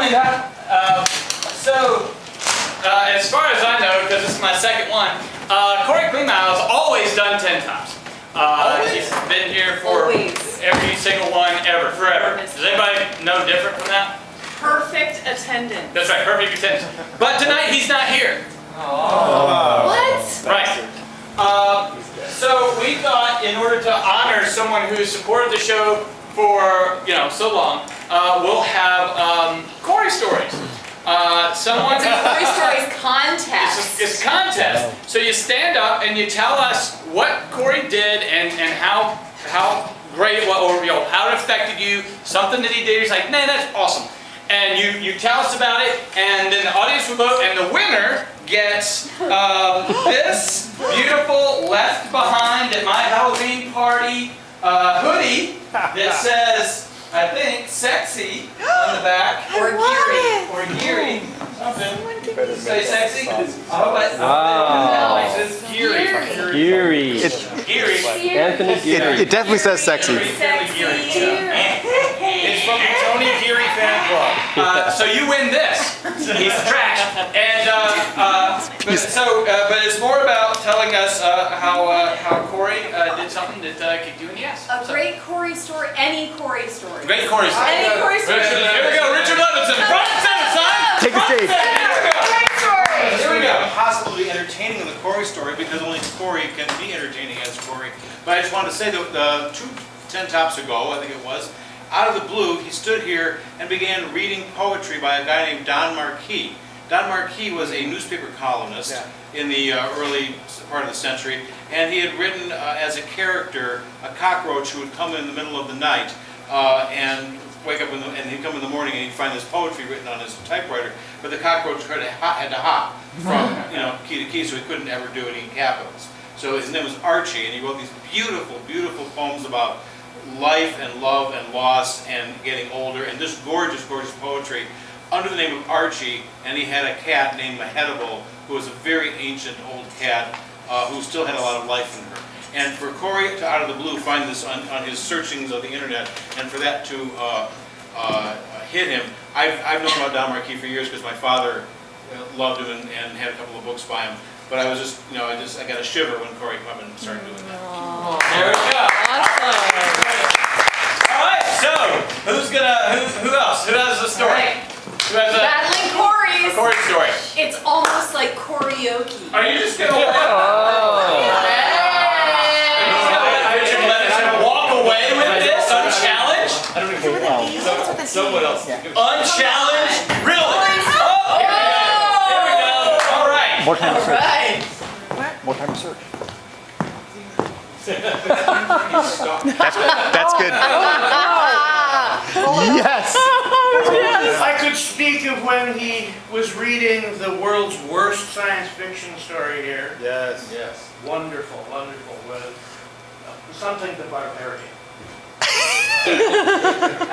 only that, as far as I know, because this is my second one, Corey Klingmeyer has always done 10 times. He's been here for every single one ever, forever. Does anybody know different from that? Perfect attendance. That's right, perfect attendance. But tonight he's not here. Oh. What? Right. So we thought, in order to honor someone who supported the show for so long, we'll have Corey stories. Someone. It's a Corey Stories contest. It's a contest. So you stand up and you tell us what Corey did and how great it was, or how it affected you. Something that he did. He's like, man, that's awesome. And you tell us about it, and then the audience will vote, and the winner gets this beautiful Left Behind at My Halloween Party hoodie that says, I think, sexy on the back, or geary, something. Say sexy? I hope it says geary. Geary. Anthony Geary. It definitely says sexy. It's from the Tony Geary fan club. So you win this. He's trash. And but it's more about telling us how Corey did something that kicked you in the ass. A great Corey story, any Corey story. Great Corey story. Any Corey story. Here we go, Richard Levinson. Front and center, son. Take a seat. Great story. Here we go. Impossible to be entertaining in the Corey story because only Corey can be entertaining as Corey. But I just wanted to say that 10 tops ago, I think it was, out of the blue, he stood here and began reading poetry by a guy named Don Marquis. Don Marquis was a newspaper columnist in the early part of the century, and he had written as a character a cockroach who would come in the middle of the night and wake up and he'd come in the morning and he'd find this poetry written on his typewriter, but the cockroach had to hop from key to key, so he couldn't ever do it in capitals. So his name was Archie, and he wrote these beautiful, beautiful poems about life and love and loss and getting older, and just gorgeous, gorgeous poetry under the name of Archie. And he had a cat named Mehedable, who was a very ancient old cat who still had a lot of life in her. And for Corey to, out of the blue, find this on his searchings of the internet, and for that to hit him, I've known about Don Marquis for years because my father loved him and had a couple of books by him. But I was just, I got a shiver when Corey came up and started doing that. There we go. All right, so who else? Who has a story? Right. Who has a Corey story? It's almost like karaoke. Are you just going to Richard Levinson walk away with this unchallenged? I don't even know. Someone else. Unchallenged? Really? Oh, here we go. All right. More time to search. Right. More time to search. That's good. Yes. I could speak of when he was reading the world's worst science fiction story here. Yes. Yes. Wonderful, wonderful. Something the Barbarian.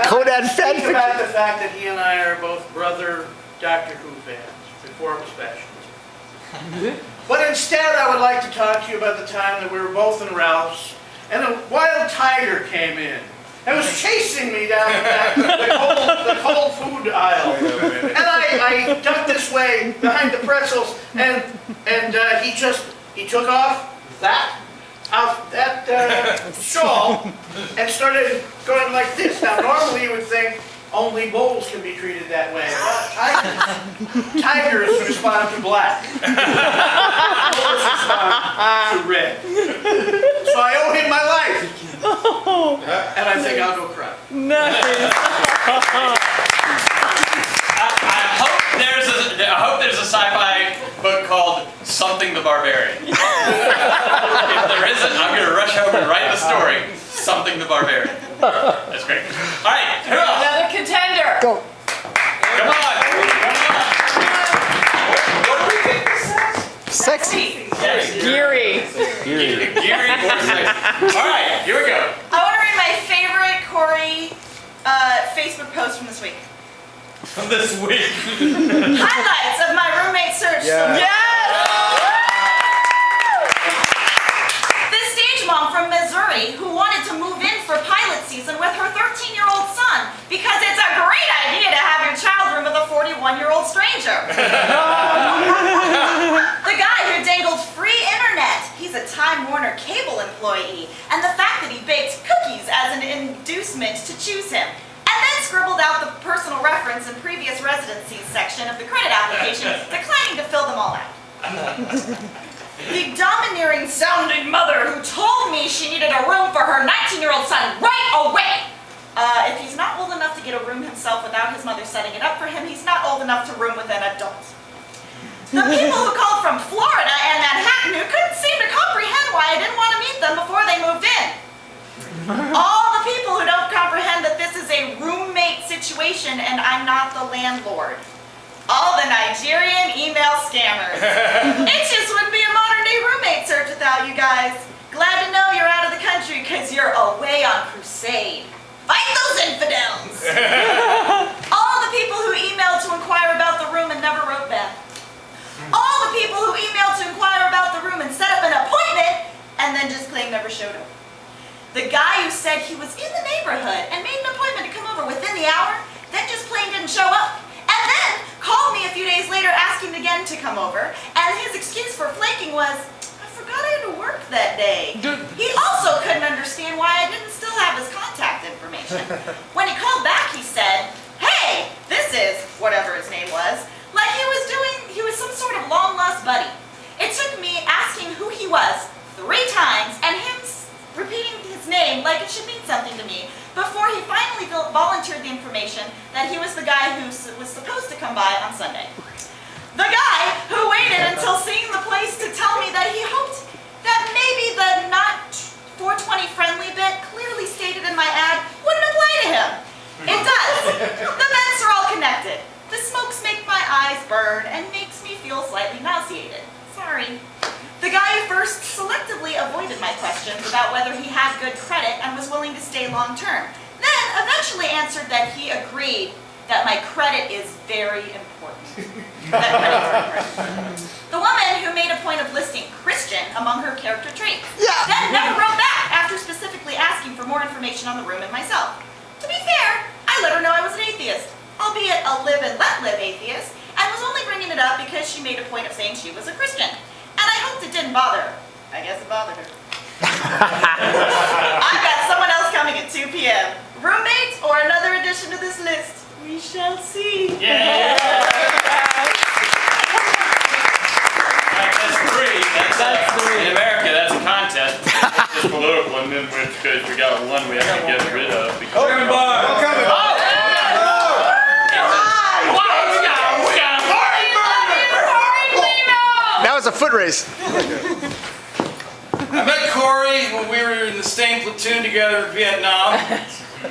Conan Speak fanfiction. about the fact that he and I are both brother Doctor Who fans, before it was fashionable. But instead, I would like to talk to you about the time that we were both in Ralph's, and a wild tiger came in and was chasing me down the cold food aisle. And I ducked this way behind the pretzels, and he took off that shawl and started going like this. Now, normally you would think only bulls can be treated that way. But tigers respond to black. Bulls respond to red. So I owe him my life. And I think I'll go cry. I hope there's a sci-fi book called Something the Barbarian. If there isn't, I'm going to rush over and write the story, Something the Barbarian. That's great. All right, who else? Another contender. Go. Come on. What do we think this says? Sexy. Geary. Geary or sexy. All right, here we go. I want to read my favorite Corey Facebook post from this week. From this week. Highlights of my roommate search. Yeah. This stage mom from Missouri who wanted to move in for pilot season with her 13-year-old son because it's a great idea to have your child room with a legislature. The guy who dangled free internet. He's a Time Warner cable employee. And the fact that he baked cookies as an inducement to choose him. And then scribbled out the personal reference and previous residencies section of the credit application, declining to fill them all out. The domineering sounding mother who told me she needed a room for her 19-year-old son right away. If he's not old enough to get a room himself without his mother setting it up for him, he's not old enough to room with an adult. The people who called from Florida and Manhattan who couldn't seem to comprehend why I didn't want to meet them before they moved in. All the people who don't comprehend that this is a roommate situation and I'm not the landlord. All the Nigerian email scammers. It just wouldn't be a modern-day roommate search without you guys. Glad to know you're out of the country because you're away on crusade. Fight those infidels! All the people who emailed to inquire about the room and never wrote back. All the people who emailed to inquire about the room and set up an appointment and then just claimed never showed up. The guy who said he was in the neighborhood and made an appointment to come over within the hour, then just plain didn't show up. And then called me a few days later asking again to come over, and his excuse for flaking was, I forgot I had to work that day. He also couldn't understand why I didn't still have his contact information. When he called back, he said, hey, this is, whatever his name was, like he was some sort of long-lost buddy. It took me asking who he was 3 times, and him repeating his name like it should mean something to me, before he finally volunteered the information that he was the guy who was supposed to come by on Sunday. The guy who waited until seeing the place to tell me that he hoped that maybe the not 420 friendly bit clearly stated in my ad wouldn't apply to him. It does. The vents are all connected. The smokes make my eyes burn and makes me feel slightly nauseated. Sorry. The guy who first selectively avoided my questions about whether he had good credit and was willing to stay long term, then eventually answered that he agreed that my credit is very important. The woman who made a point of listing Christian among her character traits, then never wrote back after specifically asking for more information on the room and myself. To be fair, I let her know I was an atheist, albeit a live and let live atheist, and was only bringing it up because she made a point of saying she was a Christian. And I hoped it didn't bother her. I guess it bothered her. I've got someone else coming at 2 p.m. Roommates or another addition to this list? We shall see. Yeah! That's 3. That's 3. In America, that's a contest. It's political, and in which case we got one we have to get rid of. Because That was a foot race. I met Corey when we were in the same platoon together in Vietnam.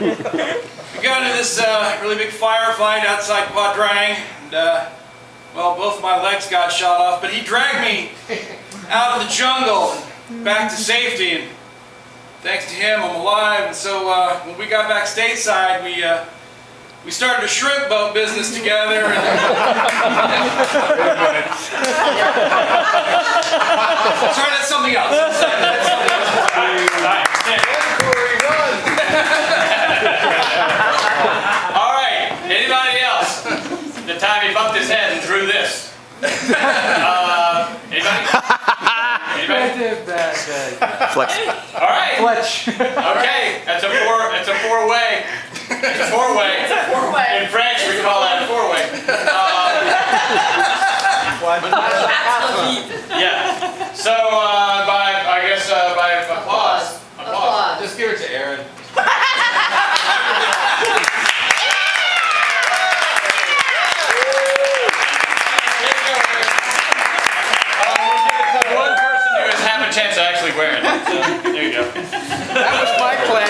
We got into this really big firefight outside Qua Drang, and well, both my legs got shot off, but he dragged me out of the jungle and back to safety, and thanks to him, I'm alive. And so when we got back stateside, we started a shrimp boat business together. And sorry, that's something else. all right, anybody else? The time he bumped his head and threw this. Anybody? Flex. All right. Fletch. Okay, that's a four-way. It's a four-way. It's a four-way. In French, we call that a four-way. Yeah. So, by applause. Just give it to Aaron. One person who has half a chance of actually wearing it. So, there you go. That was my plan.